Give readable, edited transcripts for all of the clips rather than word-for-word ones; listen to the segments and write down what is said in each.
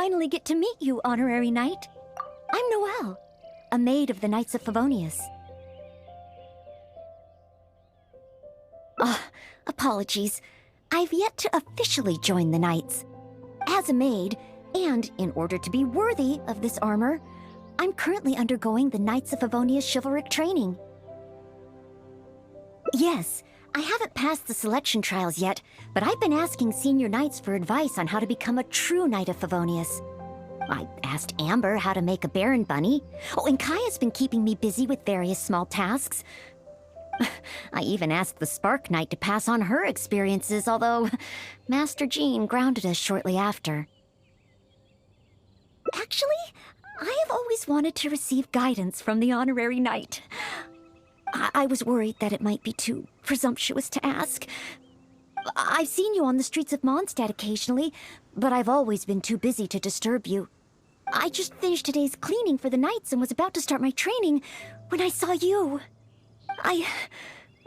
finally get to meet you, Honorary Knight. I'm Noelle, a maid of the Knights of Favonius. Apologies. I've yet to officially join the Knights. As a maid, and in order to be worthy of this armor, I'm currently undergoing the Knights of Favonius chivalric training. Yes, I haven't passed the selection trials yet, but I've been asking senior knights for advice on how to become a true Knight of Favonius. I asked Amber how to make a Baron Bunny. Oh, and Kaya's been keeping me busy with various small tasks. I even asked the Spark Knight to pass on her experiences, although Master Jean grounded us shortly after. Actually, I have always wanted to receive guidance from the Honorary Knight. I was worried that it might be too presumptuous to ask. I've seen you on the streets of Mondstadt occasionally, but I've always been too busy to disturb you. I just finished today's cleaning for the Knights and was about to start my training when I saw you.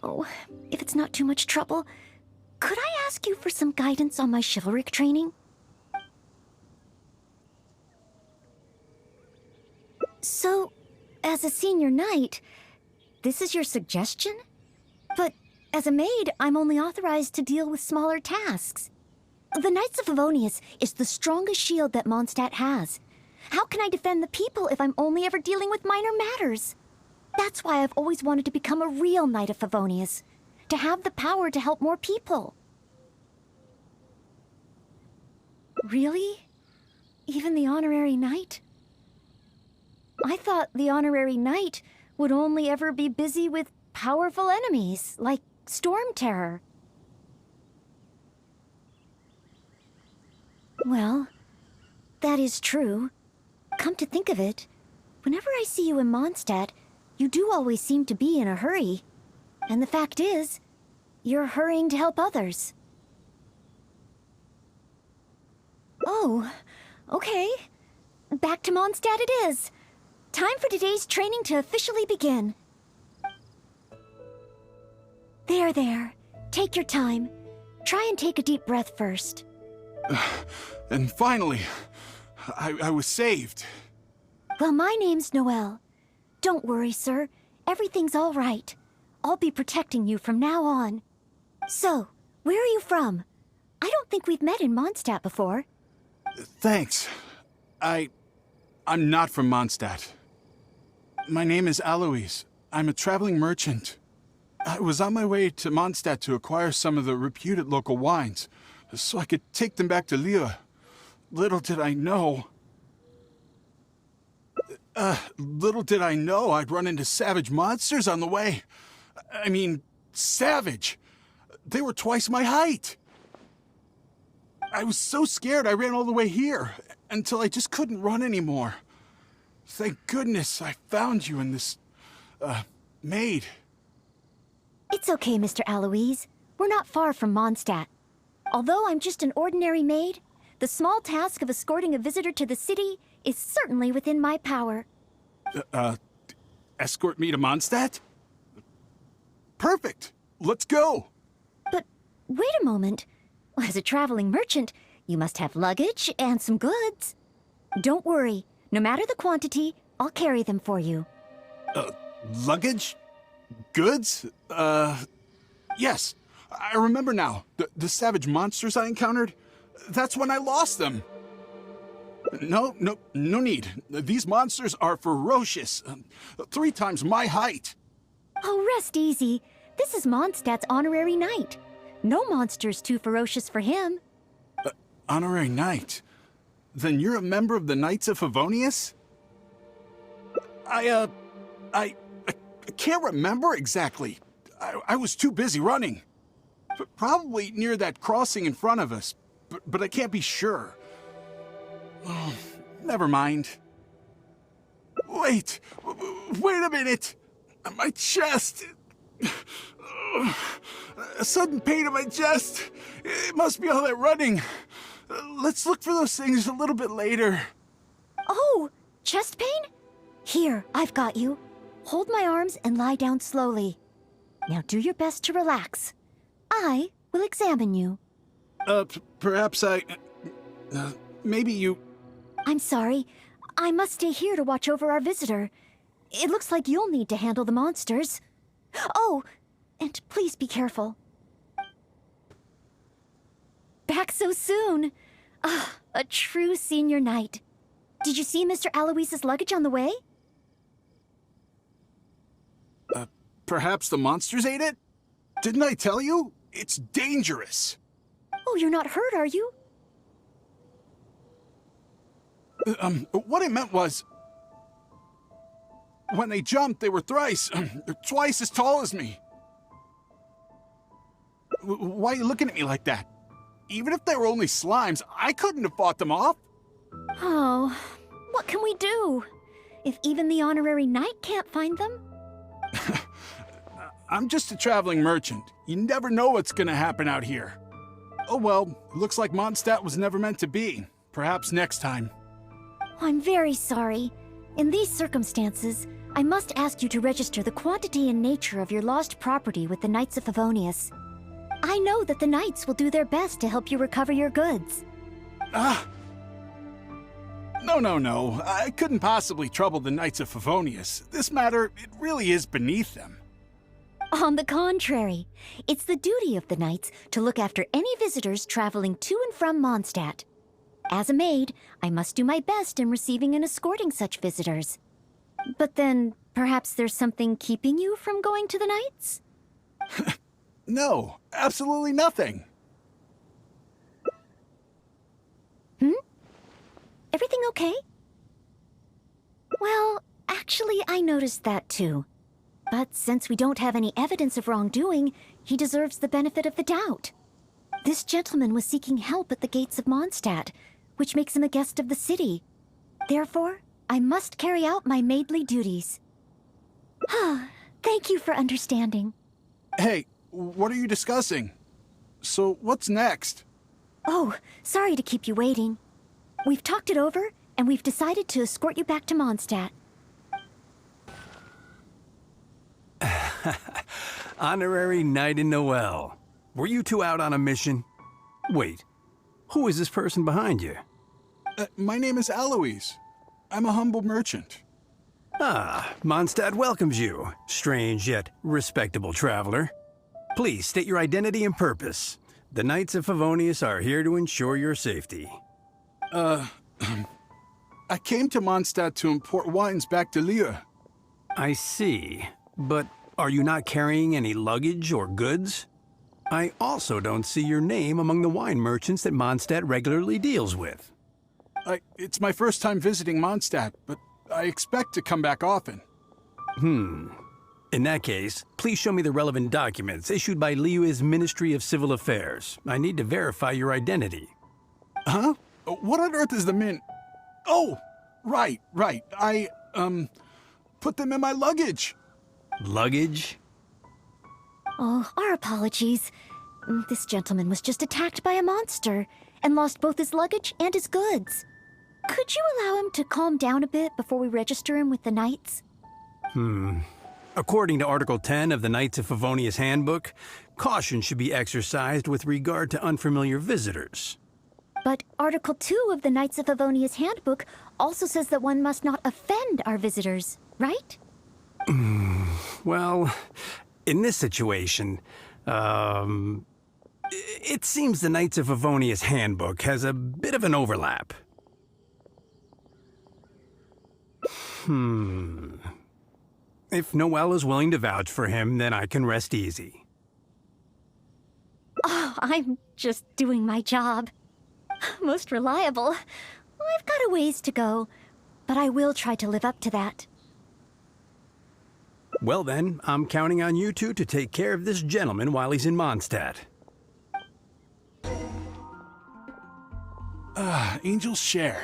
Oh, if it's not too much trouble, could I ask you for some guidance on my chivalric training? So, as a senior knight, this is your suggestion? But as a maid, I'm only authorized to deal with smaller tasks. The Knights of Favonius is the strongest shield that Mondstadt has. How can I defend the people if I'm only ever dealing with minor matters? That's why I've always wanted to become a real Knight of Favonius, to have the power to help more people. Really? Even the Honorary Knight? I thought the Honorary Knight would only ever be busy with powerful enemies, like Storm Terror. Well, that is true. Come to think of it, whenever I see you in Mondstadt, you do always seem to be in a hurry. And the fact is, you're hurrying to help others. Oh, okay. Back to Mondstadt it is. Time for today's training to officially begin. There. Take your time. Try and take a deep breath first. And finally, I was saved. Well, my name's Noelle. Don't worry, sir. Everything's all right. I'll be protecting you from now on. So, where are you from? I don't think we've met in Mondstadt before. Thanks. I'm not from Mondstadt. My name is Alois. I'm a traveling merchant. I was on my way to Mondstadt to acquire some of the reputed local wines, so I could take them back to Lille. Little did I know I'd run into savage monsters on the way. I mean, savage. They were twice my height. I was so scared I ran all the way here, until I just couldn't run anymore. Thank goodness I found you in this, maid. It's okay, Mr. Alois. We're not far from Mondstadt. Although I'm just an ordinary maid, the small task of escorting a visitor to the city is certainly within my power. Escort me to Mondstadt? Perfect! Let's go! But wait a moment. As a traveling merchant, you must have luggage and some goods. Don't worry. No matter the quantity, I'll carry them for you. Luggage? Goods? Yes. I remember now. The savage monsters I encountered? That's when I lost them. No need. These monsters are ferocious. 3 times my height. Oh, rest easy. This is Mondstadt's Honorary Knight. No monster's too ferocious for him. Honorary Knight? Then you're a member of the Knights of Favonius? I can't remember exactly. I was too busy running. Probably near that crossing in front of us, but I can't be sure. Oh, never mind. Wait a minute! My chest! A sudden pain in my chest! It must be all that running. Let's look for those things a little bit later. Oh, chest pain? Here, I've got you. Hold my arms and lie down slowly. Now do your best to relax. I will examine you. Perhaps maybe you I'm sorry. I must stay here to watch over our visitor. It looks like you'll need to handle the monsters. Oh, and please be careful. Back so soon. Ah, a true senior night. Did you see Mr. Aloise's luggage on the way? Perhaps the monsters ate it? Didn't I tell you? It's dangerous. Oh, you're not hurt, are you? What I meant was... when they jumped, they were twice as tall as me. Why are you looking at me like that? Even if they were only slimes, I couldn't have fought them off. Oh, what can we do? If even the honorary knight can't find them? I'm just a traveling merchant. You never know what's gonna happen out here. Oh well, looks like Mondstadt was never meant to be. Perhaps next time. I'm very sorry. In these circumstances, I must ask you to register the quantity and nature of your lost property with the Knights of Favonius. I know that the Knights will do their best to help you recover your goods. No. I couldn't possibly trouble the Knights of Favonius. This matter, it really is beneath them. On the contrary, it's the duty of the Knights to look after any visitors traveling to and from Mondstadt. As a maid, I must do my best in receiving and escorting such visitors. But then, perhaps there's something keeping you from going to the Knights? No, absolutely nothing. Everything okay? Well, actually, I noticed that too. But since we don't have any evidence of wrongdoing, he deserves the benefit of the doubt. This gentleman was seeking help at the gates of Mondstadt, which makes him a guest of the city. Therefore, I must carry out my maidly duties. Thank you for understanding. Hey, what are you discussing? So, what's next? Oh, sorry to keep you waiting. We've talked it over, and we've decided to escort you back to Mondstadt. Honorary Knight and Noelle. Were you two out on a mission? Wait, who is this person behind you? My name is Aloise. I'm a humble merchant. Ah, Mondstadt welcomes you, strange yet respectable traveler. Please state your identity and purpose. The Knights of Favonius are here to ensure your safety. I came to Mondstadt to import wines back to Lille. I see, but are you not carrying any luggage or goods? I also don't see your name among the wine merchants that Mondstadt regularly deals with. It's my first time visiting Mondstadt, but I expect to come back often. In that case, please show me the relevant documents issued by Liyue's Ministry of Civil Affairs. I need to verify your identity. Huh? What on earth is the Min... Oh! Right. I, put them in my luggage. Luggage? Oh, our apologies. This gentleman was just attacked by a monster and lost both his luggage and his goods. Could you allow him to calm down a bit before we register him with the Knights? According to Article 10 of the Knights of Favonius Handbook, caution should be exercised with regard to unfamiliar visitors. But Article 2 of the Knights of Favonius Handbook also says that one must not offend our visitors, right? Well, in this situation, it seems the Knights of Favonius Handbook has a bit of an overlap. If Noelle is willing to vouch for him, then I can rest easy. Oh, I'm just doing my job. Most reliable. I've got a ways to go, but I will try to live up to that. Well then, I'm counting on you two to take care of this gentleman while he's in Mondstadt. Angel's share.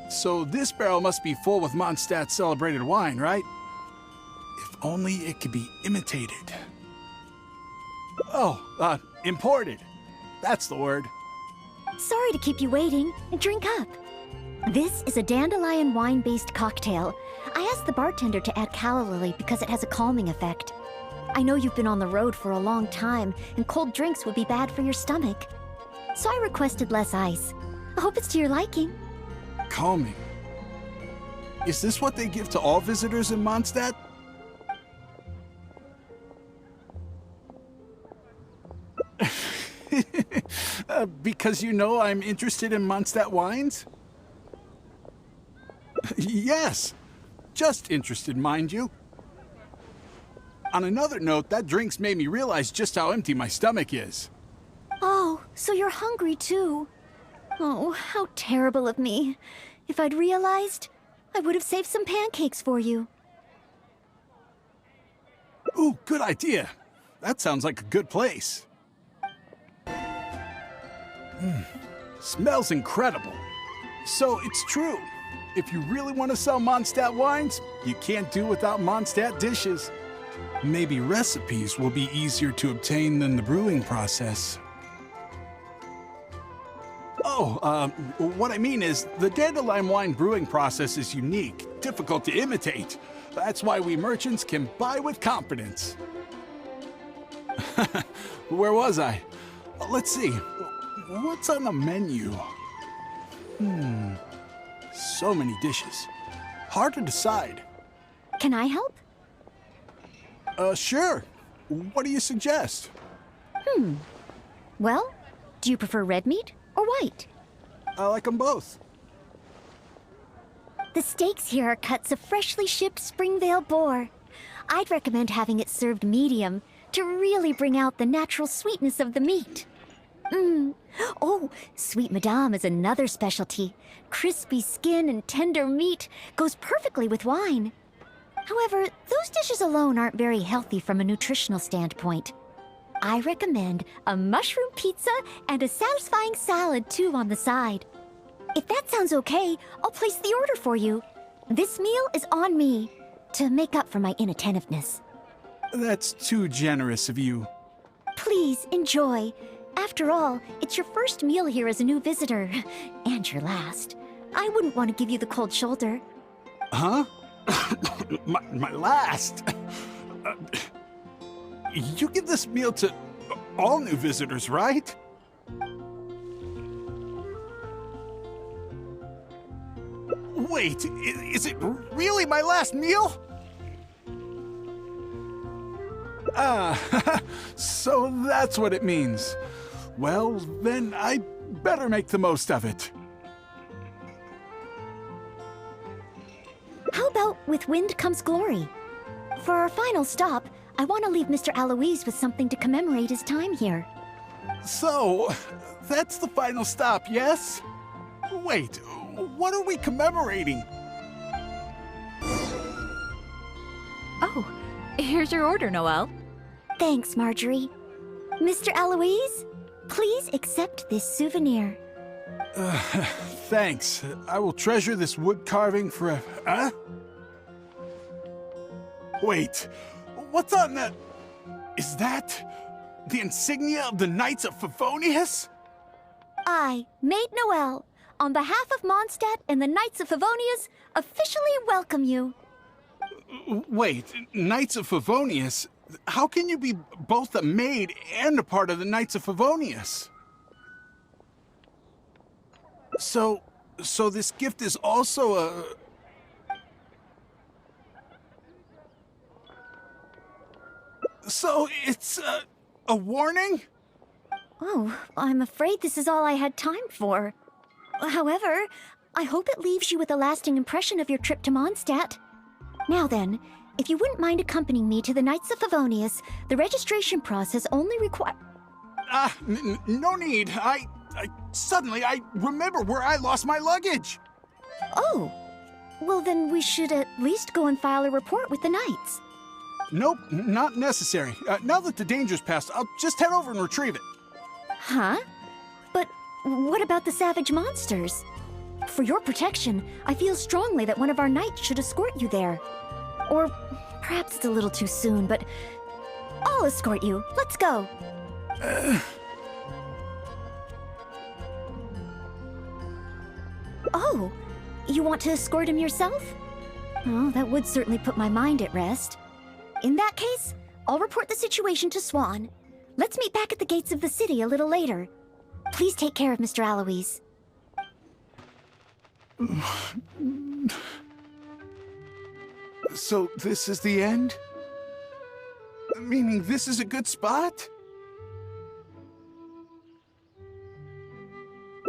So this barrel must be full with Mondstadt's celebrated wine, right? If only it could be imitated. Oh, imported. That's the word. Sorry to keep you waiting. Drink up. This is a dandelion wine-based cocktail. I asked the bartender to add calla lily because it has a calming effect. I know you've been on the road for a long time, and cold drinks would be bad for your stomach. So I requested less ice. I hope it's to your liking. Calming. Is this what they give to all visitors in Mondstadt? Because you know I'm interested in Mondstadt wines? Yes, just interested, mind you. On another note, that drink's made me realize just how empty my stomach is. Oh, so you're hungry too. Oh, how terrible of me. If I'd realized, I would have saved some pancakes for you. Ooh, good idea. That sounds like a good place. Smells incredible. So it's true. If you really want to sell Mondstadt wines, you can't do without Mondstadt dishes. Maybe recipes will be easier to obtain than the brewing process. Oh, what I mean is, the dandelion wine brewing process is unique, difficult to imitate. That's why we merchants can buy with confidence. Where was I? Let's see. What's on the menu? So many dishes. Hard to decide. Can I help? Sure. What do you suggest? Well, do you prefer red meat or white? I like them both. The steaks here are cuts of freshly shipped Springvale boar. I'd recommend having it served medium to really bring out the natural sweetness of the meat. Oh, Sweet Madame is another specialty. Crispy skin and tender meat goes perfectly with wine. However, those dishes alone aren't very healthy from a nutritional standpoint. I recommend a mushroom pizza and a satisfying salad too on the side. If that sounds okay, I'll place the order for you. This meal is on me to make up for my inattentiveness. That's too generous of you. Please enjoy. After all, it's your first meal here as a new visitor, and your last. I wouldn't want to give you the cold shoulder. Huh? my last? You give this meal to all new visitors, right? Wait, is it really my last meal? So that's what it means. Well, then I better make the most of it. How about with wind comes glory? For our final stop, I want to leave Mr. Aloise with something to commemorate his time here. So, that's the final stop, yes? Wait, what are we commemorating? Oh, here's your order, Noelle. Thanks, Marjorie. Mr. Aloise, please accept this souvenir. Thanks. I will treasure this wood carving forever. Huh? Wait, what's on that? Is that the insignia of the Knights of Favonius? I, Maid Noelle, on behalf of Mondstadt and the Knights of Favonius, officially welcome you. Wait, Knights of Favonius? How can you be both a maid and a part of the Knights of Favonius? So this gift is also a... So it's a warning? Oh, I'm afraid this is all I had time for. However, I hope it leaves you with a lasting impression of your trip to Mondstadt. Now then, if you wouldn't mind accompanying me to the Knights of Favonius, the registration process only requires... No need. Suddenly I remember where I lost my luggage. Oh, well then we should at least go and file a report with the Knights. Nope, not necessary. Now that the danger's passed, I'll just head over and retrieve it. Huh? But what about the savage monsters? For your protection, I feel strongly that one of our knights should escort you there. Or perhaps it's a little too soon, but I'll escort you. Let's go. Oh, you want to escort him yourself? Oh, that would certainly put my mind at rest. In that case, I'll report the situation to Swan. Let's meet back at the gates of the city a little later. Please take care of Mr. Aloise. So this is the end? Meaning this is a good spot?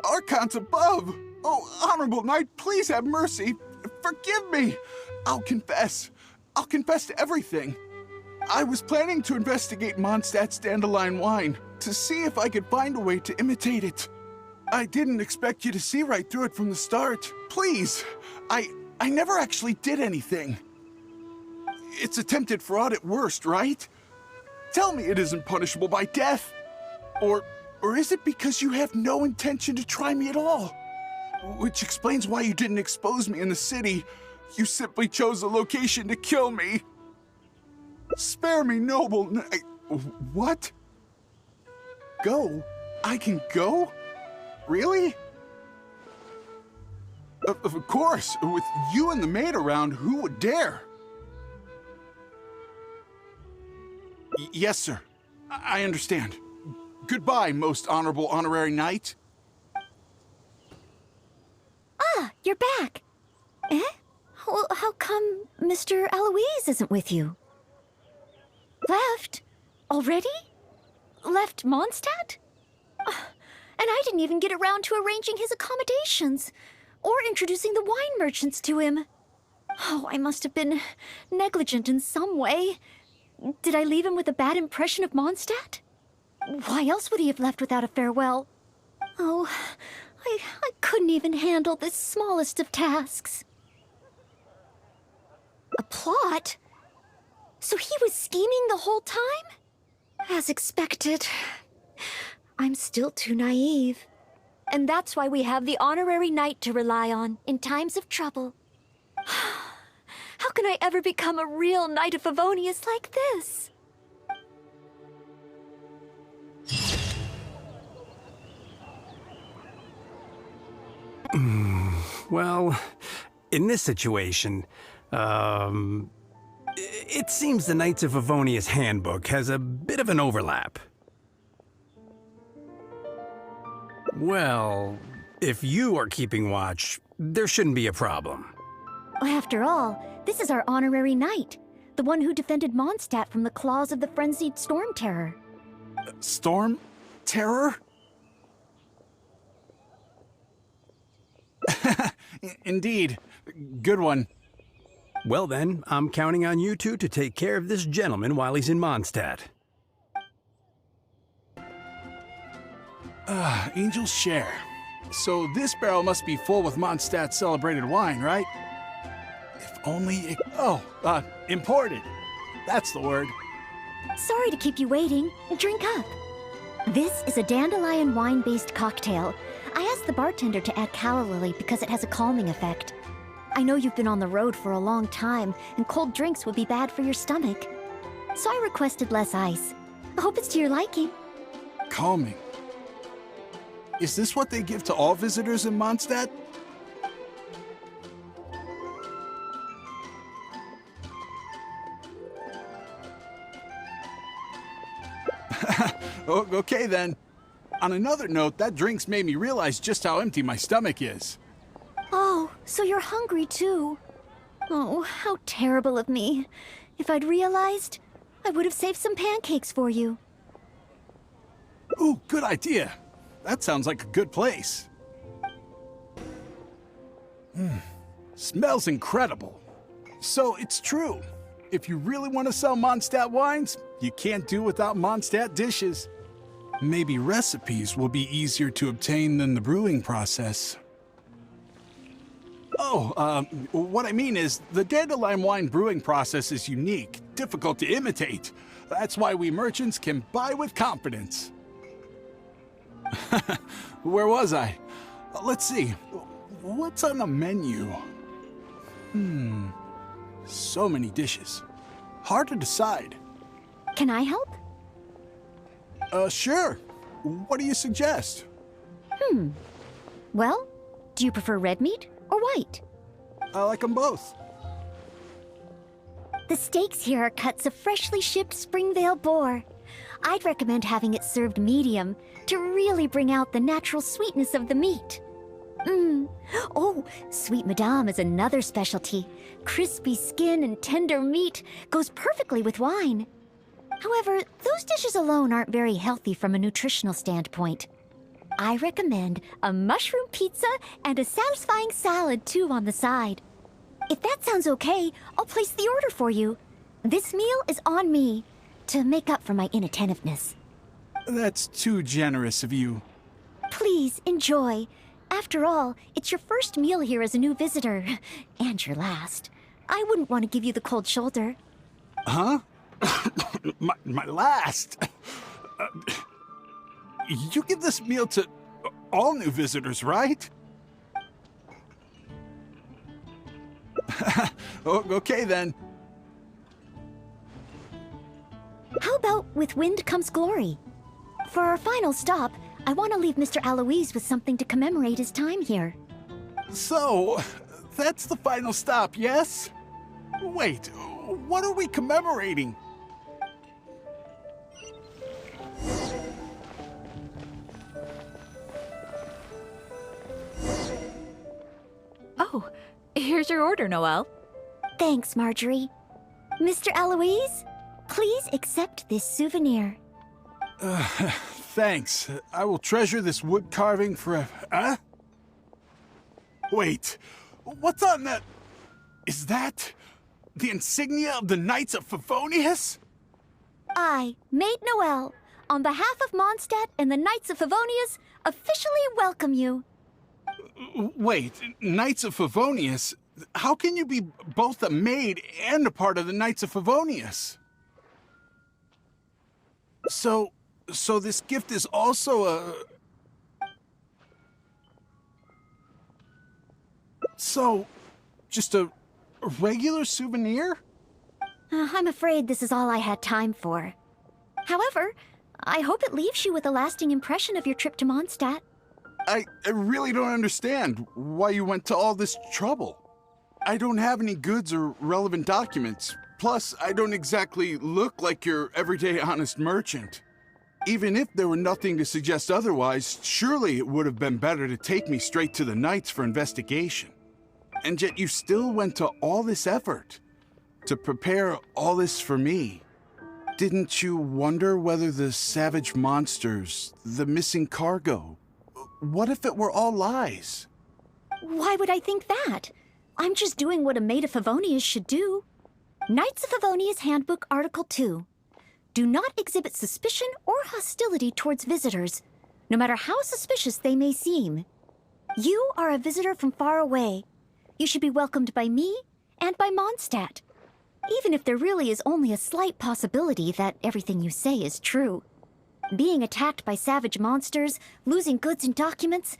Archons above! Oh, Honorable Knight, please have mercy. Forgive me. I'll confess. I'll confess to everything. I was planning to investigate Mondstadt's dandelion wine to see if I could find a way to imitate it. I didn't expect you to see right through it from the start. Please, I never actually did anything. It's attempted fraud at worst, right? Tell me it isn't punishable by death. Or is it because you have no intention to try me at all? Which explains why you didn't expose me in the city. You simply chose a location to kill me. Spare me, noble What? Go? I can go? Really? Of course. With you and the maid around, who would dare? Yes, sir. I understand. Goodbye, most honorable honorary knight. Ah, you're back. Eh? Well, how come Mr. Eloise isn't with you? Left? Already? Left Mondstadt? And I didn't even get around to arranging his accommodations, or introducing the wine merchants to him. Oh, I must have been negligent in some way. Did I leave him with a bad impression of Mondstadt? Why else would he have left without a farewell? Oh, I couldn't even handle this smallest of tasks. A plot? So he was scheming the whole time? As expected. I'm still too naive. And that's why we have the honorary knight to rely on in times of trouble. How can I ever become a real Knight of Favonius like this? Well, in this situation, it seems the Knights of Favonius handbook has a bit of an overlap. Well, if you are keeping watch, there shouldn't be a problem. After all, this is our honorary knight, the one who defended Mondstadt from the claws of the frenzied storm terror. Storm? Terror? Indeed. Good one. Well then, I'm counting on you two to take care of this gentleman while he's in Mondstadt. Angel's share. So this barrel must be full with Mondstadt's celebrated wine, right? If only it... imported. That's the word. Sorry to keep you waiting. Drink up. This is a dandelion wine-based cocktail. I asked the bartender to add calla lily because it has a calming effect. I know you've been on the road for a long time, and cold drinks would be bad for your stomach. So I requested less ice. I hope it's to your liking. Calming. Is this what they give to all visitors in Mondstadt? Okay then. On another note, that drink's made me realize just how empty my stomach is. Oh, so you're hungry too. Oh, how terrible of me. If I'd realized, I would have saved some pancakes for you. Ooh, good idea. That sounds like a good place. Smells incredible. So it's true. If you really want to sell Mondstadt wines, you can't do without Mondstadt dishes. Maybe recipes will be easier to obtain than the brewing process. Oh, what I mean is, the dandelion wine brewing process is unique, difficult to imitate. That's why we merchants can buy with confidence. Where was I? Let's see. What's on the menu? So many dishes. Hard to decide. Can I help? Sure. What do you suggest? Well, do you prefer red meat or white? I like them both. The steaks here are cuts of freshly shipped Springvale boar. I'd recommend having it served medium to really bring out the natural sweetness of the meat. Oh, sweet madame is another specialty. Crispy skin and tender meat goes perfectly with wine. However, those dishes alone aren't very healthy from a nutritional standpoint. I recommend a mushroom pizza and a satisfying salad too on the side. If that sounds okay, I'll place the order for you. This meal is on me, to make up for my inattentiveness. That's too generous of you. Please, enjoy. After all, it's your first meal here as a new visitor. And your last. I wouldn't want to give you the cold shoulder. Huh? my last? You give this meal to all new visitors, right? Okay then. How about with wind comes glory? For our final stop, I want to leave Mr. Aloise with something to commemorate his time here. So, that's the final stop, yes? Wait, what are we commemorating? Oh, here's your order, Noelle. Thanks, Marjorie. Mr. Aloise, please accept this souvenir. Thanks. I will treasure this wood carving forever. Huh? Wait, what's on that? Is that the insignia of the Knights of Favonius? I, Maid Noelle, on behalf of Mondstadt and the Knights of Favonius, officially welcome you. Wait, Knights of Favonius? How can you be both a maid and a part of the Knights of Favonius? So this gift is also a... So, just a regular souvenir? I'm afraid this is all I had time for. However, I hope it leaves you with a lasting impression of your trip to Mondstadt. I really don't understand why you went to all this trouble. I don't have any goods or relevant documents. Plus, I don't exactly look like your everyday honest merchant. Even if there were nothing to suggest otherwise, surely it would have been better to take me straight to the Knights for investigation. And yet you still went to all this effort to prepare all this for me. Didn't you wonder whether the savage monsters, the missing cargo, what if it were all lies? Why would I think that? I'm just doing what a maid of Favonius should do. Knights of Favonius Handbook Article 2. Do not exhibit suspicion or hostility towards visitors, no matter how suspicious they may seem. You are a visitor from far away. You should be welcomed by me and by Mondstadt, even if there really is only a slight possibility that everything you say is true. Being attacked by savage monsters, losing goods and documents,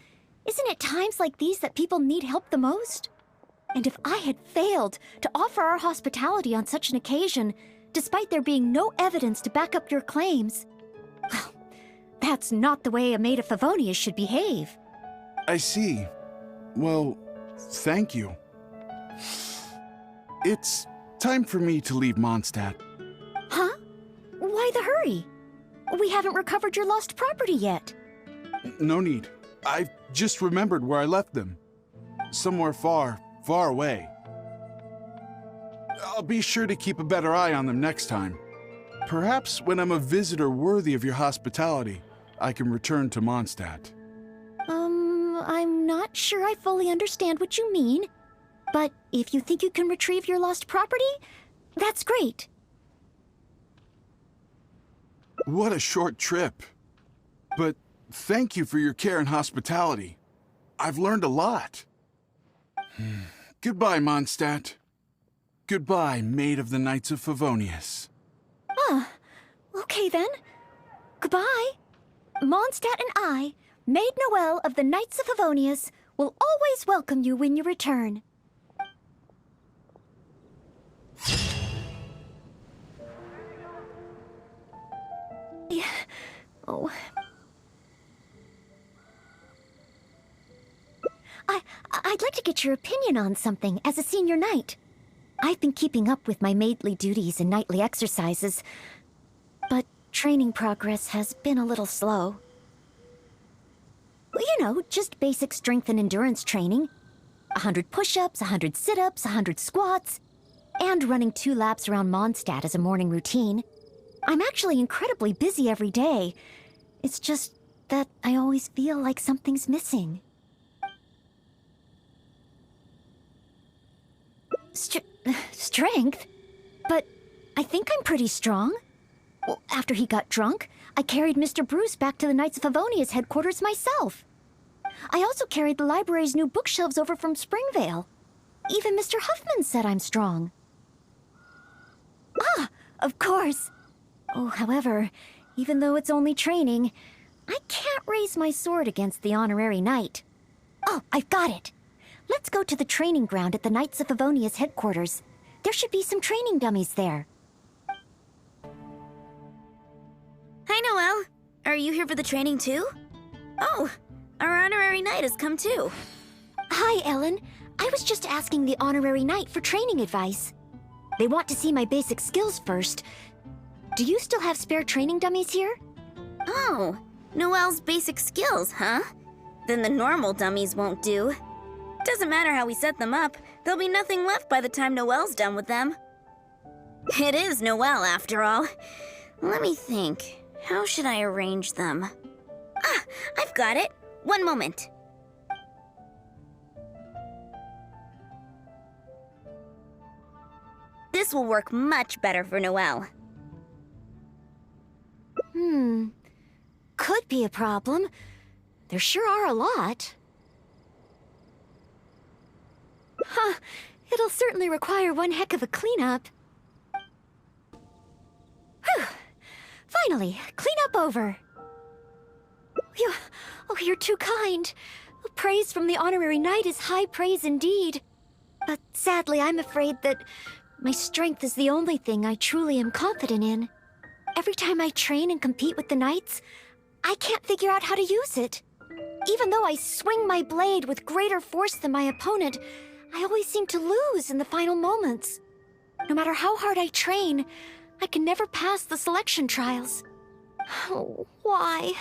isn't it times like these that people need help the most? And if I had failed to offer our hospitality on such an occasion, despite there being no evidence to back up your claims, well, that's not the way a maid of Favonius should behave. I see. Well, thank you. It's time for me to leave Mondstadt. Huh? Why the hurry? We haven't recovered your lost property yet. No need. I've just remembered where I left them. Somewhere far, far away. I'll be sure to keep a better eye on them next time. Perhaps when I'm a visitor worthy of your hospitality, I can return to Mondstadt. I'm not sure I fully understand what you mean. But if you think you can retrieve your lost property, that's great. What a short trip. But thank you for your care and hospitality. I've learned a lot. Goodbye, Mondstadt. Goodbye, Maid of the Knights of Favonius. Okay then. Goodbye. Mondstadt and I, Maid Noelle of the Knights of Favonius, will always welcome you when you return. Oh. I'd like to get your opinion on something as a senior knight. I've been keeping up with my maidly duties and nightly exercises, but training progress has been a little slow. You know, just basic strength and endurance training. 100 push-ups, 100 sit-ups, 100 squats, and running 2 laps around Mondstadt as a morning routine. I'm actually incredibly busy every day. It's just that I always feel like something's missing. Strength? But I think I'm pretty strong. Well, after he got drunk, I carried Mr. Bruce back to the Knights of Favonia's headquarters myself. I also carried the library's new bookshelves over from Springvale. Even Mr. Huffman said I'm strong. Ah, of course. Oh, however, even though it's only training, I can't raise my sword against the honorary knight. Oh, I've got it. Let's go to the training ground at the Knights of Favonia's headquarters. There should be some training dummies there. Hi, Noelle. Are you here for the training too? Oh, our honorary knight has come too. Hi, Ellen. I was just asking the honorary knight for training advice. They want to see my basic skills first. Do you still have spare training dummies here? Oh, Noelle's basic skills, huh? Then the normal dummies won't do. Doesn't matter how we set them up, there'll be nothing left by the time Noelle's done with them. It is Noelle, after all. Let me think. How should I arrange them? Ah, I've got it. One moment. This will work much better for Noelle. Could be a problem. There sure are a lot. Huh, it'll certainly require one heck of a cleanup. Whew. Finally, cleanup over. You're too kind. Praise from the honorary knight is high praise indeed. But sadly, I'm afraid that my strength is the only thing I truly am confident in. Every time I train and compete with the knights, I can't figure out how to use it. Even though I swing my blade with greater force than my opponent, I always seem to lose in the final moments. No matter how hard I train, I can never pass the selection trials. Oh, why?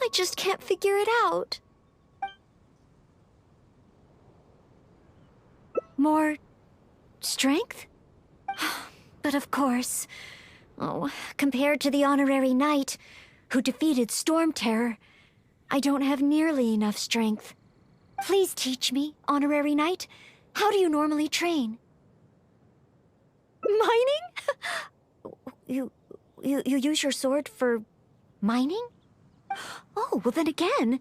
I just can't figure it out. More strength? But of course. Oh, compared to the honorary knight, who defeated Storm Terror, I don't have nearly enough strength. Please teach me, honorary knight. How do you normally train? Mining? You use your sword for mining? Oh, well then again,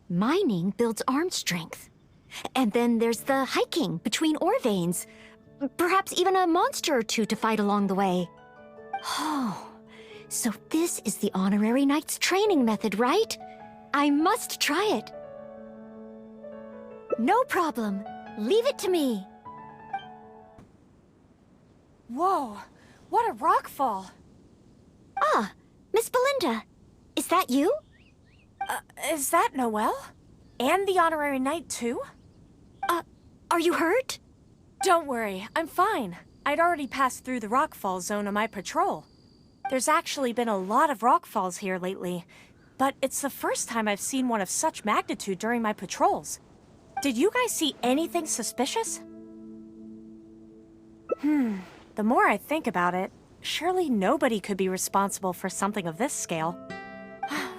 mining builds arm strength. And then there's the hiking between ore veins. Perhaps even a monster or two to fight along the way. Oh, so this is the honorary knight's training method, right? I must try it. No problem. Leave it to me. Whoa, what a rockfall! Ah, Miss Belinda. Is that you? Is that Noelle? And the honorary knight too? Are you hurt? Don't worry, I'm fine. I'd already passed through the rockfall zone on my patrol. There's actually been a lot of rockfalls here lately, but it's the first time I've seen one of such magnitude during my patrols. Did you guys see anything suspicious? The more I think about it, surely nobody could be responsible for something of this scale.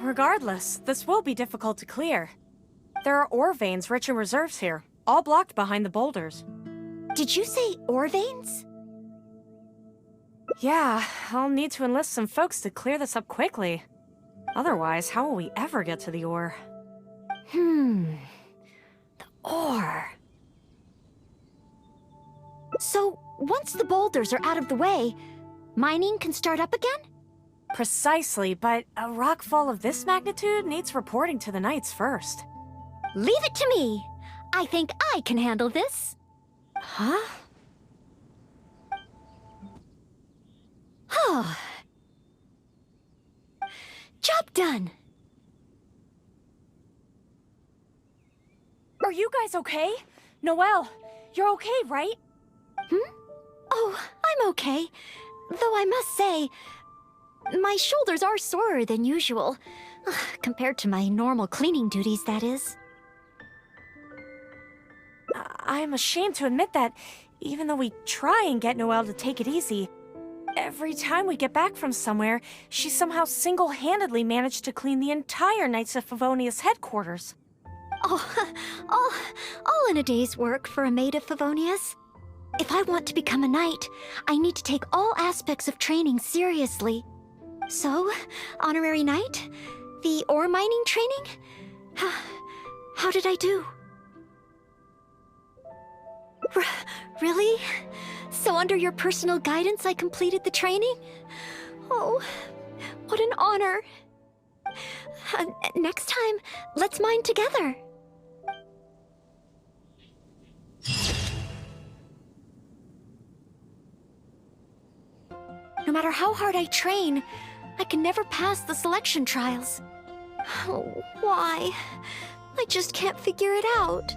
Regardless, this will be difficult to clear. There are ore veins rich in reserves here, all blocked behind the boulders. Did you say ore veins? Yeah, I'll need to enlist some folks to clear this up quickly. Otherwise, how will we ever get to the ore? The ore. So, once the boulders are out of the way, mining can start up again? Precisely, but a rockfall of this magnitude needs reporting to the Knights first. Leave it to me. I think I can handle this. Huh? Job done. Are you guys okay? Noelle, you're okay, right? Oh, I'm okay. Though I must say, my shoulders are sorer than usual. Compared to my normal cleaning duties, that is. I'm ashamed to admit that, even though we try and get Noelle to take it easy, every time we get back from somewhere, she somehow single-handedly managed to clean the entire Knights of Favonius headquarters. All in a day's work for a maid of Favonius. If I want to become a knight, I need to take all aspects of training seriously. So, honorary knight? The ore mining training? How did I do? Really? So under your personal guidance I completed the training? Oh, what an honor. Next time, let's mine together. No matter how hard I train, I can never pass the selection trials. Oh, why? I just can't figure it out.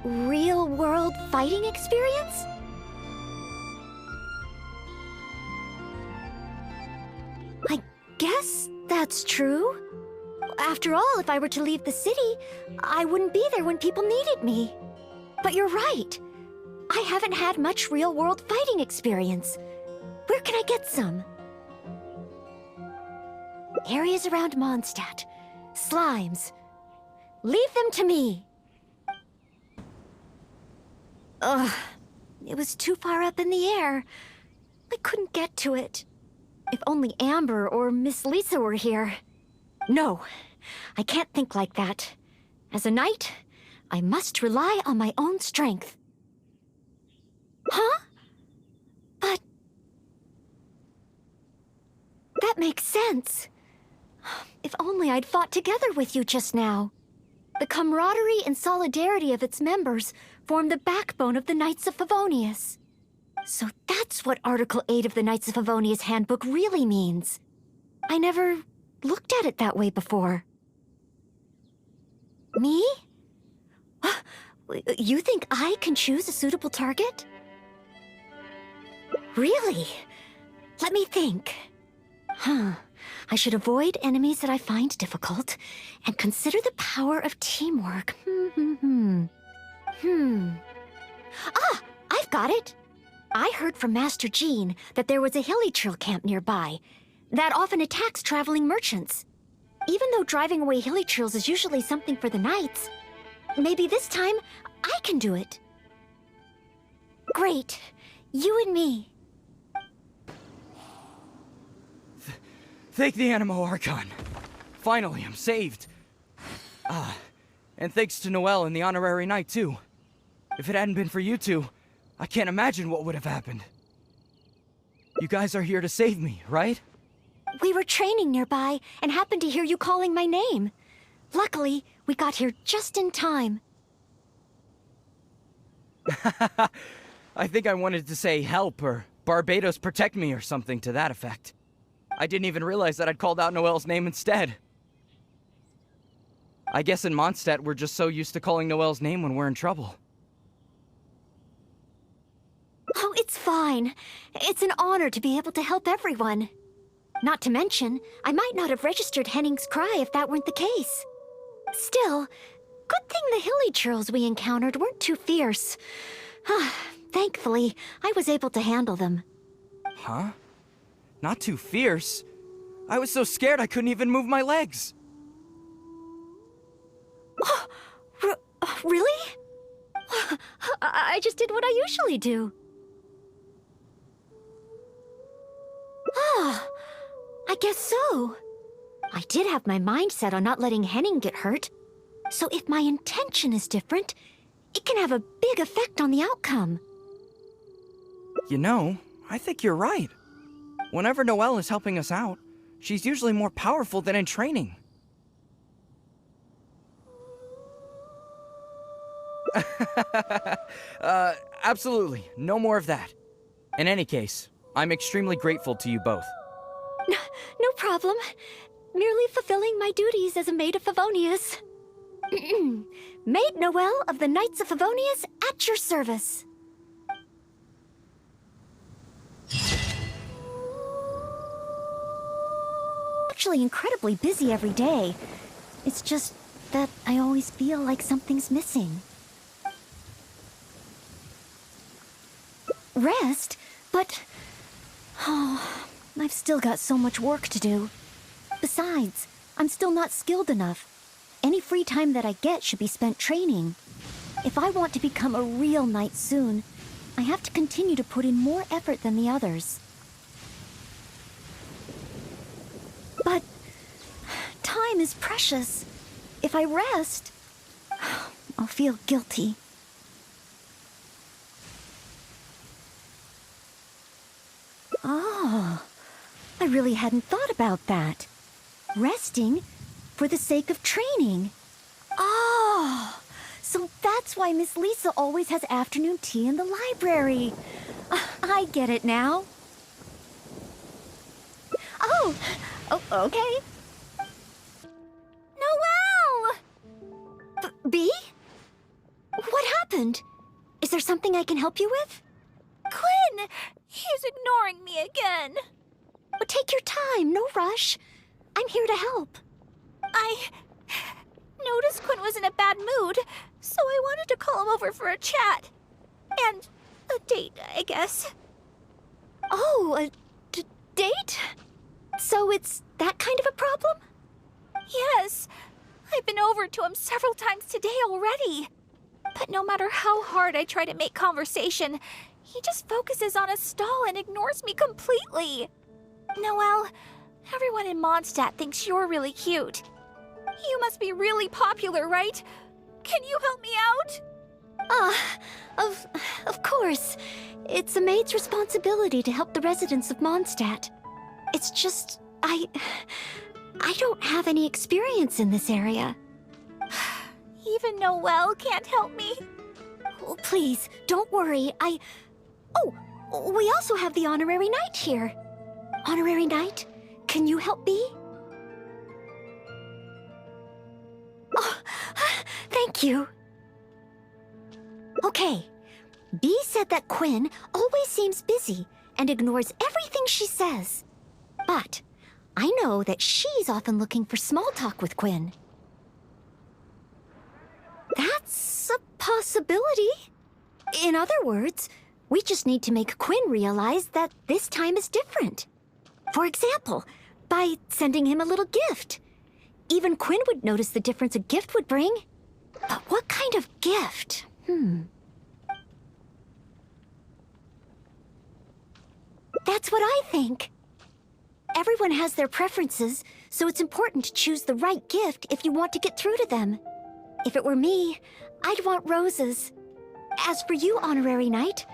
Real-world fighting experience? I guess that's true. After all, if I were to leave the city, I wouldn't be there when people needed me. But you're right. I haven't had much real-world fighting experience. Where can I get some? Areas around Mondstadt. Slimes. Leave them to me. Ugh. It was too far up in the air. I couldn't get to it. If only Amber or Miss Lisa were here. No, I can't think like that. As a knight, I must rely on my own strength. Huh? But... that makes sense. If only I'd fought together with you just now. The camaraderie and solidarity of its members form the backbone of the Knights of Favonius. So that's what Article 8 of the Knights of Favonius Handbook really means. I never looked at it that way before. Me? You think I can choose a suitable target? Really? Let me think. I should avoid enemies that I find difficult, and consider the power of teamwork. Ah! I've got it! I heard from Master Jean that there was a hilly trail camp nearby that often attacks traveling merchants. Even though driving away hilly trails is usually something for the knights, maybe this time I can do it. Great. You and me. Thank the Animo Archon. Finally, I'm saved. And thanks to Noelle and the Honorary Knight, too. If it hadn't been for you two, I can't imagine what would have happened. You guys are here to save me, right? We were training nearby and happened to hear you calling my name. Luckily, we got here just in time. I think I wanted to say help or Barbados protect me or something to that effect. I didn't even realize that I'd called out Noelle's name instead. I guess in Mondstadt we're just so used to calling Noelle's name when we're in trouble. Oh, it's fine. It's an honor to be able to help everyone. Not to mention, I might not have registered Henning's cry if that weren't the case. Still, good thing the hilly churls we encountered weren't too fierce. Thankfully, I was able to handle them. Huh? Not too fierce? I was so scared I couldn't even move my legs. Really? I just did what I usually do. I guess so. I did have my mind set on not letting Henning get hurt. So if my intention is different, it can have a big effect on the outcome. You know, I think you're right. Whenever Noelle is helping us out, she's usually more powerful than in training. Absolutely. No more of that. In any case, I'm extremely grateful to you both. No problem. Merely fulfilling my duties as a maid of Favonius. Maid Noelle of the Knights of Favonius at your service. actually incredibly busy every day. It's just that I always feel like something's missing. Rest? But... oh, I've still got so much work to do. Besides, I'm still not skilled enough. Any free time that I get should be spent training. If I want to become a real knight soon, I have to continue to put in more effort than the others. But time is precious. If I rest, I'll feel guilty. Oh, I really hadn't thought about that. Resting for the sake of training. Oh, so that's why Miss Lisa always has afternoon tea in the library. I get it now. Oh, okay. Noelle! B? What happened? Is there something I can help you with? Quinn! He's ignoring me again. Oh, take your time, no rush. I'm here to help. I noticed Quinn was in a bad mood, so I wanted to call him over for a chat. And a date, I guess. Oh, a date? So it's that kind of a problem? Yes. I've been over to him several times today already. But no matter how hard I try to make conversation, he just focuses on a stall and ignores me completely. Noelle, everyone in Mondstadt thinks you're really cute. You must be really popular, right? Can you help me out? Of course. It's a maid's responsibility to help the residents of Mondstadt. It's just, I don't have any experience in this area. Even Noelle can't help me. Oh, please, don't worry. Oh, we also have the honorary knight here. Honorary knight, can you help me? Oh, thank you. Okay, B said that Quinn always seems busy and ignores everything she says. But I know that she's often looking for small talk with Quinn. That's a possibility. In other words, we just need to make Quinn realize that this time is different. For example, by sending him a little gift. Even Quinn would notice the difference a gift would bring. But what kind of gift? That's what I think. Everyone has their preferences, so it's important to choose the right gift if you want to get through to them. If it were me, I'd want roses. As for you, honorary knight,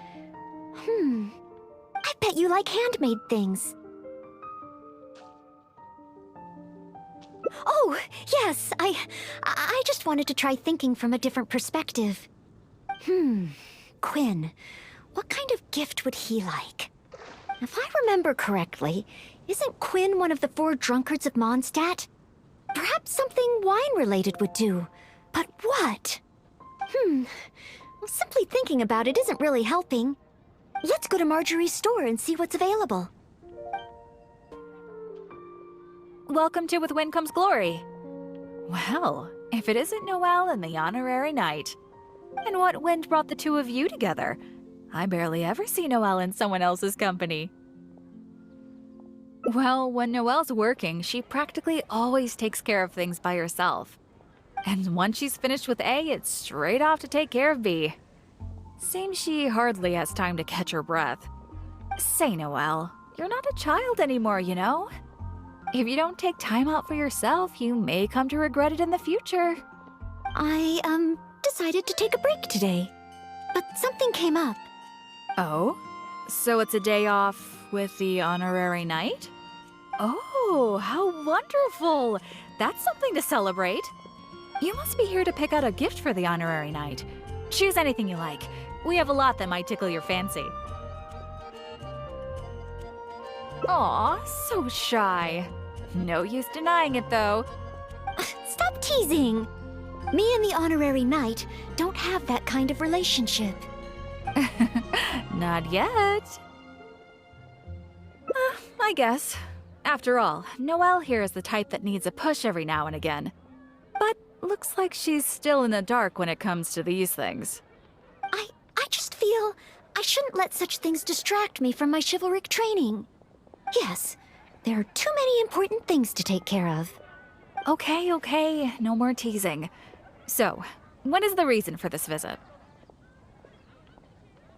I bet you like handmade things. Oh, yes, I just wanted to try thinking from a different perspective. Quinn, what kind of gift would he like? If I remember correctly, isn't Quinn one of the 4 drunkards of Mondstadt? Perhaps something wine-related would do. But what? Well, simply thinking about it isn't really helping. Let's go to Marjorie's store and see what's available. Welcome to With Wind Comes Glory. Well, if it isn't Noelle and the honorary knight. And what wind brought the two of you together? I barely ever see Noelle in someone else's company. Well, when Noelle's working, she practically always takes care of things by herself. And once she's finished with A, it's straight off to take care of B. Seems she hardly has time to catch her breath. Say, Noelle, you're not a child anymore, you know? If you don't take time out for yourself, you may come to regret it in the future. I, decided to take a break today. But something came up. Oh? So it's a day off with the honorary knight? Oh, how wonderful! That's something to celebrate. You must be here to pick out a gift for the honorary knight. Choose anything you like. We have a lot that might tickle your fancy. Aw, so shy. No use denying it, though. Stop teasing! Me and the honorary knight don't have that kind of relationship. Not yet. I guess. After all, Noelle here is the type that needs a push every now and again. But looks like she's still in the dark when it comes to these things. I just feel I shouldn't let such things distract me from my chivalric training. Yes, there are too many important things to take care of. Okay, no more teasing. So, what is the reason for this visit?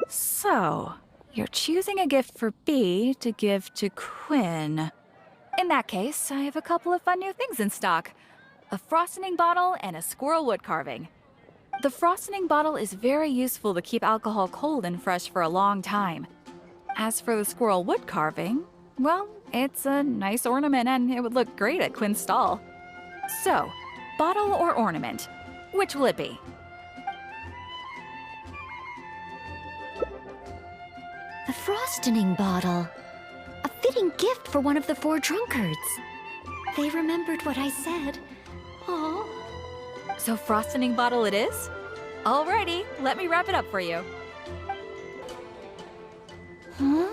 So, you're choosing a gift for B to give to Quinn. In that case, I have a couple of fun new things in stock. A frosting bottle and a squirrel wood carving. The frosting bottle is very useful to keep alcohol cold and fresh for a long time. As for the squirrel wood carving, well, it's a nice ornament and it would look great at Quinn's stall. So, bottle or ornament, which will it be? The frosting bottle. A fitting gift for one of the 4 drunkards. They remembered what I said. Oh. So frosting bottle it is? Alrighty, let me wrap it up for you. Huh?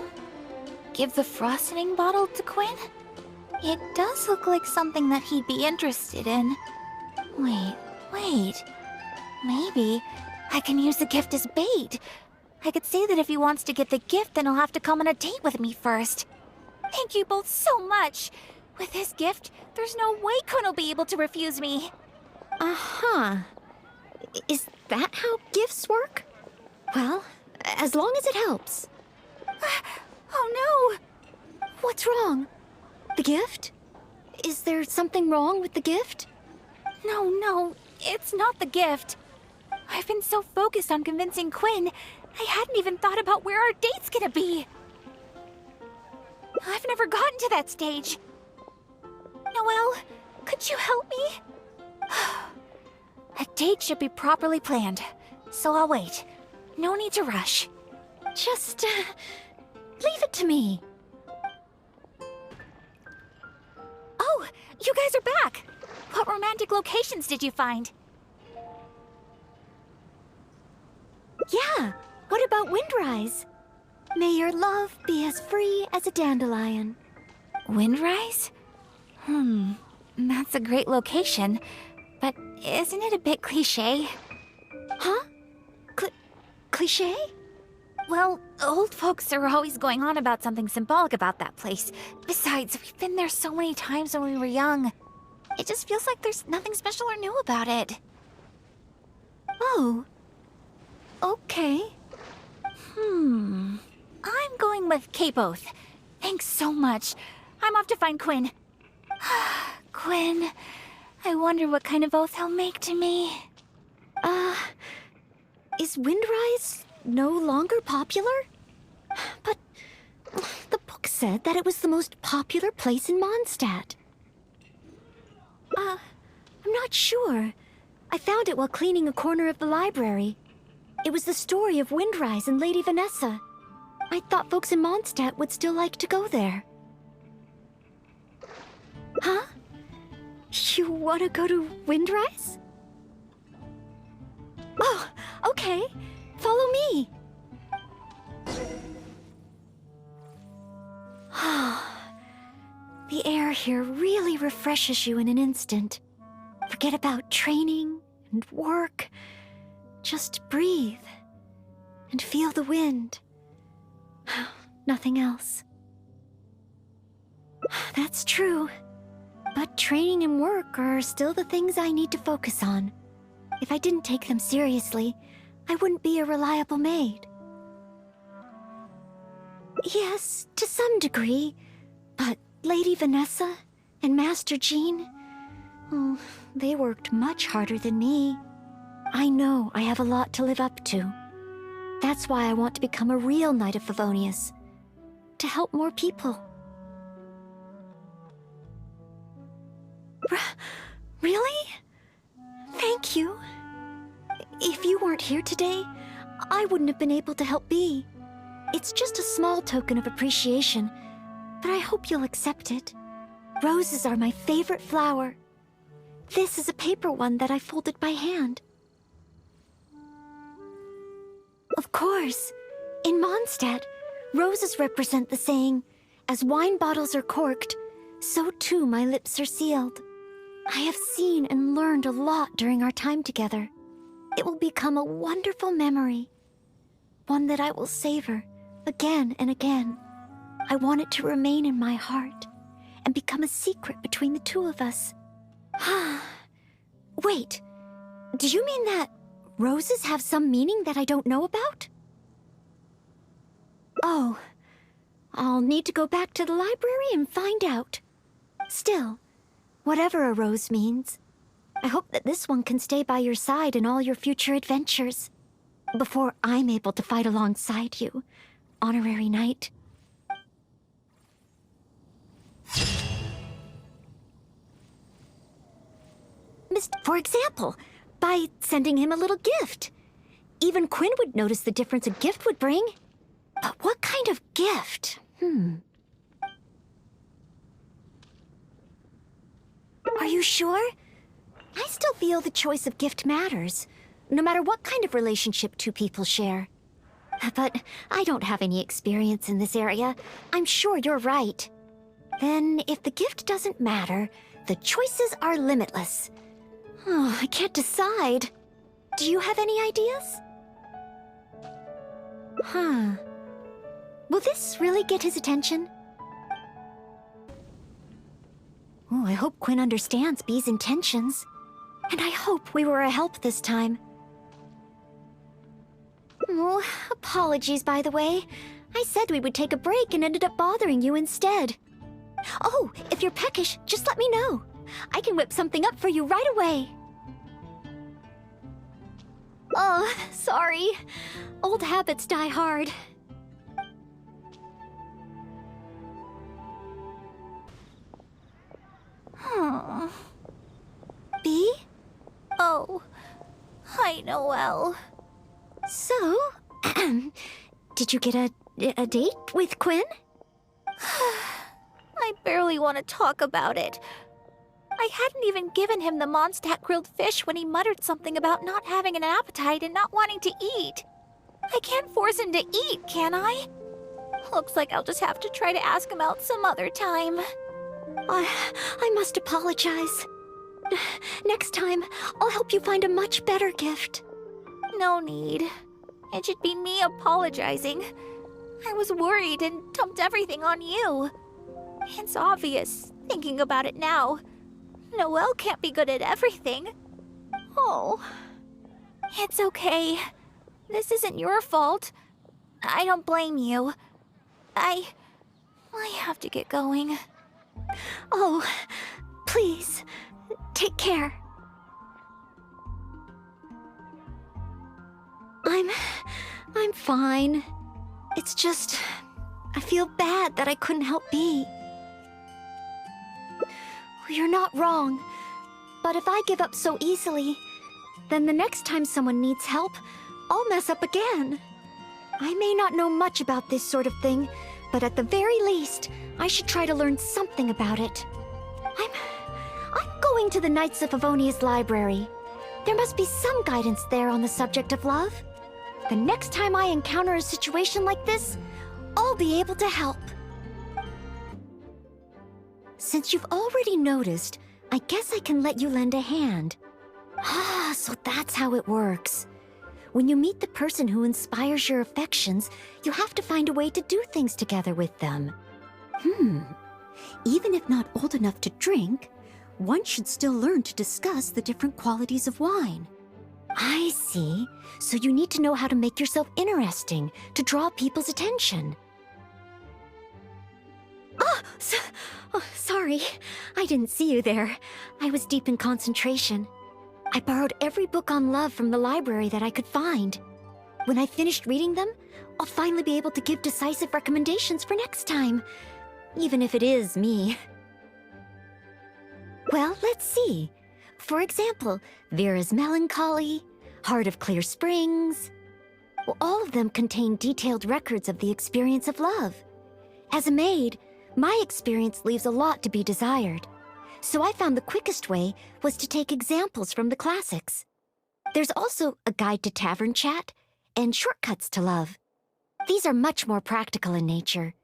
Give the frosting bottle to Quinn? It does look like something that he'd be interested in. Wait. Maybe I can use the gift as bait. I could say that if he wants to get the gift, then he'll have to come on a date with me first. Thank you both so much. With this gift, there's no way Quinn will be able to refuse me. Uh-huh. Is that how gifts work? Well, as long as it helps. Oh no! What's wrong? The gift? Is there something wrong with the gift? No, it's not the gift. I've been so focused on convincing Quinn, I hadn't even thought about where our date's gonna be. I've never gotten to that stage. Noelle, could you help me? A date should be properly planned, so I'll wait. No need to rush. Just, leave it to me. Oh, you guys are back! What romantic locations did you find? Yeah, what about Windrise? May your love be as free as a dandelion. Windrise? That's a great location, but isn't it a bit cliché? Huh? Cliché? Well, old folks are always going on about something symbolic about that place. Besides, we've been there so many times when we were young. It just feels like there's nothing special or new about it. Oh. Okay. I'm going with K-Both. Thanks so much. I'm off to find Quinn. Quinn, I wonder what kind of oath he'll make to me. Is Windrise no longer popular? But the book said that it was the most popular place in Mondstadt. I'm not sure. I found it while cleaning a corner of the library. It was the story of Windrise and Lady Vanessa. I thought folks in Mondstadt would still like to go there. Huh? You want to go to Windrise? Oh, okay. Follow me. The air here really refreshes you in an instant. Forget about training and work. Just breathe and feel the wind. Nothing else. That's true. But training and work are still the things I need to focus on. If I didn't take them seriously, I wouldn't be a reliable maid. Yes, to some degree. But Lady Vanessa and Master Jean, they worked much harder than me. I know I have a lot to live up to. That's why I want to become a real Knight of Favonius. To help more people. Really? Thank you. If you weren't here today, I wouldn't have been able to help Bea. It's just a small token of appreciation, but I hope you'll accept it. Roses are my favorite flower. This is a paper one that I folded by hand. Of course. In Mondstadt, roses represent the saying, as wine bottles are corked, so too my lips are sealed. I have seen and learned a lot during our time together. It will become a wonderful memory, one that I will savor again and again. I want it to remain in my heart and become a secret between the two of us. Wait, do you mean that roses have some meaning that I don't know about? Oh, I'll need to go back to the library and find out. Still, whatever a rose means, I hope that this one can stay by your side in all your future adventures. Before I'm able to fight alongside you, Honorary Knight. For example, by sending him a little gift. Even Quinn would notice the difference a gift would bring. But what kind of gift? Are you sure? I still feel the choice of gift matters, no matter what kind of relationship two people share. But I don't have any experience in this area. I'm sure you're right. Then, if the gift doesn't matter, the choices are limitless. Oh, I can't decide. Do you have any ideas? Will this really get his attention? Oh, I hope Quinn understands Bee's intentions. And I hope we were a help this time. Oh, apologies, by the way. I said we would take a break and ended up bothering you instead. Oh, if you're peckish, just let me know. I can whip something up for you right away. Oh, sorry. Old habits die hard. Bee? Oh, hi, Noelle. So, did you get a date with Quinn? I barely want to talk about it. I hadn't even given him the Mondstadt grilled fish when he muttered something about not having an appetite and not wanting to eat. I can't force him to eat, can I? Looks like I'll just have to try to ask him out some other time. I must apologize. Next time, I'll help you find a much better gift. No need. It should be me apologizing. I was worried and dumped everything on you. It's obvious, thinking about it now. Noelle can't be good at everything. Oh. It's okay. This isn't your fault. I don't blame you. I have to get going. Oh, please, take care. I'm fine. It's just, I feel bad that I couldn't help Bee. You're not wrong, but if I give up so easily, then the next time someone needs help, I'll mess up again. I may not know much about this sort of thing, but at the very least, I should try to learn something about it. I'm going to the Knights of Favonius library. There must be some guidance there on the subject of love. The next time I encounter a situation like this, I'll be able to help. Since you've already noticed, I guess I can let you lend a hand. So that's how it works. When you meet the person who inspires your affections, you have to find a way to do things together with them. Even if not old enough to drink, one should still learn to discuss the different qualities of wine. I see. So you need to know how to make yourself interesting, to draw people's attention. Sorry. I didn't see you there. I was deep in concentration. I borrowed every book on love from the library that I could find. When I finished reading them, I'll finally be able to give decisive recommendations for next time. Even if it is me. Well, let's see. For example, Vera's Melancholy, Heart of Clear Springs. Well, all of them contain detailed records of the experience of love. As a maid, my experience leaves a lot to be desired. So I found the quickest way was to take examples from the classics. There's also a guide to tavern chat and shortcuts to love. These are much more practical in nature.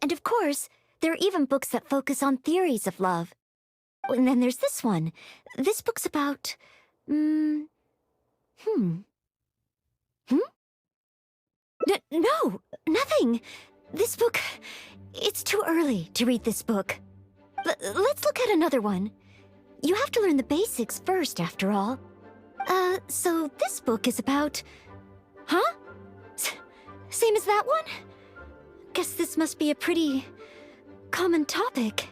And of course, There are even books that focus on theories of love. And then there's this one. This book's about... No, nothing. This book... It's too early to read this book. Let's look at another one. You have to learn the basics first, after all. So this book is about... Huh? Same as that one? Guess this must be a pretty... common topic.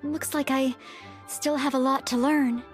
Looks like I still have a lot to learn.